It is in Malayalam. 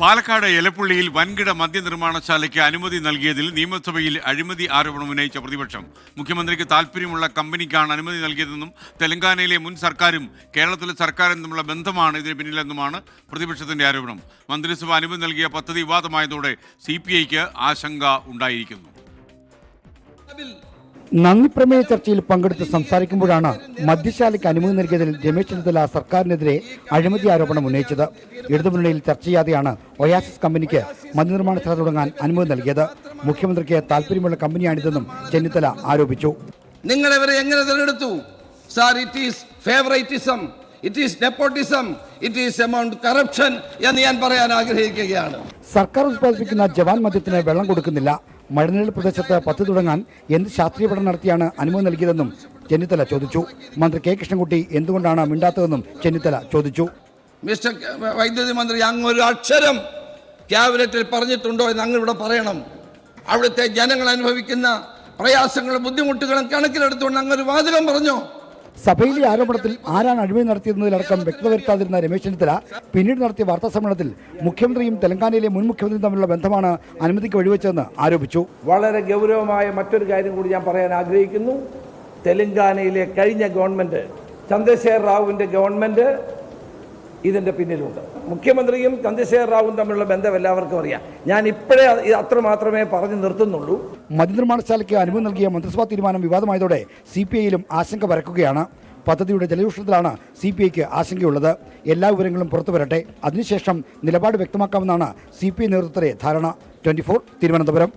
പാലക്കാട് എലപ്പുള്ളിയിൽ വൻകിട മദ്യനിർമ്മാണശാലയ്ക്ക് അനുമതി നൽകിയതിൽ നിയമസഭയിൽ അഴിമതി ആരോപണം ഉന്നയിച്ച പ്രതിപക്ഷം മുഖ്യമന്ത്രിക്ക് താൽപ്പര്യമുള്ള കമ്പനിക്കാണ് അനുമതി നൽകിയതെന്നും തെലങ്കാനയിലെ മുൻ സർക്കാരും കേരളത്തിലെ സർക്കാരും തമ്മിലുള്ള ബന്ധമാണ് ഇതിന് പിന്നിലെന്നുമാണ് പ്രതിപക്ഷത്തിന്റെ ആരോപണം. മന്ത്രിസഭ അനുമതി നൽകിയ പദ്ധതി വിവാദമായതോടെ CPIക്ക് ആശങ്ക ഉണ്ടായിരിക്കുന്നു. നന്ദിപ്രമേയ ചർച്ചയിൽ പങ്കെടുത്ത് സംസാരിക്കുമ്പോഴാണ് മദ്യശാലയ്ക്ക് അനുമതി നൽകിയതിൽ രമേശ് ചെന്നിത്തല സർക്കാരിനെതിരെ അഴിമതി ആരോപണം ഉന്നയിച്ചത്. ഇടതുമുന്നണിയിൽ ചർച്ച ചെയ്യാതെയാണ് ഒയാസിസ് കമ്പനിക്ക് മദ്യനിർമ്മാണശാല തുടങ്ങാൻ അനുമതി നൽകിയത്. മുഖ്യമന്ത്രിക്ക് താല്പര്യമുള്ള കമ്പനിയാണിതെന്നും ചെന്നിത്തല ആരോപിച്ചു. നിങ്ങൾ ഇവരെ എങ്ങനെ തിരഞ്ഞെടുത്തു sir? It is favouritism, it is nepotism, it is amount corruption എന്ന് ഞാൻ പറയാൻ ആഗ്രഹിക്കുകയാണ്. സർക്കാർ ഉത്പാദിപ്പിക്കുന്ന ജവാൻ മദ്യത്തിന് വെള്ളം കൊടുക്കുന്നില്ല. മഴനിഴൽ പ്രദേശത്ത് പദ്ധതി തുടങ്ങാൻ എന്ത് ശാസ്ത്രീയ പഠനം നടത്തിയാണ് അനുമതി നൽകിയതെന്നും ചെന്നിത്തല ചോദിച്ചു. മന്ത്രി കെ കൃഷ്ണൻകുട്ടി എന്തുകൊണ്ടാണ് മിണ്ടാത്തതെന്നും ചെന്നിത്തല ചോദിച്ചു. മിസ്റ്റർ വൈദ്യുതി മന്ത്രി, അങ്ങ് ഒരു അക്ഷരം ക്യാബിനറ്റിൽ പറഞ്ഞിട്ടുണ്ടോ എന്ന് അങ്ങ് ഇവിടെ പറയണം. അവിടുത്തെ ജനങ്ങൾ അനുഭവിക്കുന്ന പ്രയാസങ്ങളും ബുദ്ധിമുട്ടുകളും കണക്കിലെടുത്തുകൊണ്ട് അങ്ങ് ഒരു വാചകം പറഞ്ഞോ? സഭയിലെ ആരോപണത്തിൽ ആരാണ് അഴിമതി നടത്തിയതെന്നതിലടക്കം വ്യക്തത വരുത്താതിരുന്ന രമേശ് ചെന്നിത്തല പിന്നീട് നടത്തിയ വാർത്താ സമ്മേളനത്തിൽ മുഖ്യമന്ത്രിയും തെലങ്കാനയിലെ മുൻ മുഖ്യമന്ത്രിയും തമ്മിലുള്ള ബന്ധമാണ് അനുമതിക്ക് വഴിവെച്ചതെന്ന് ആരോപിച്ചു. വളരെ ഗൗരവമായ മറ്റൊരു കാര്യം കൂടി ഞാൻ പറയാൻ ആഗ്രഹിക്കുന്നു. തെലങ്കാനയിലെ കഴിഞ്ഞ ഗവൺമെന്റ്, ചന്ദ്രശേഖർ റാവുവിന്റെ ഗവൺമെന്റ് ഇതിന്റെ പിന്നിലുണ്ട്. മുഖ്യമന്ത്രിയും ചന്ദ്രശേഖർ റാവുവും തമ്മിലുള്ള ബന്ധം എല്ലാവർക്കും അറിയാം. ഞാൻ ഇപ്പോഴേ അത്ര മാത്രമേ പറഞ്ഞു നിർത്തുന്നുള്ളൂ. മദ്യനിർമ്മാണശാലയ്ക്ക് അനുമതി നൽകിയ മന്ത്രിസഭാ തീരുമാനം വിവാദമായതോടെ CPIയിലും ആശങ്ക പരക്കുകയാണ്. പദ്ധതിയുടെ ജലദൂഷണത്തിലാണ് CPIക്ക് ആശങ്കയുള്ളത്. എല്ലാ വിവരങ്ങളും പുറത്തു വരട്ടെ, അതിനുശേഷം നിലപാട് വ്യക്തമാക്കാമെന്നാണ് CPI നേതൃത്വത്തിലെ ധാരണ. 24 തിരുവനന്തപുരം.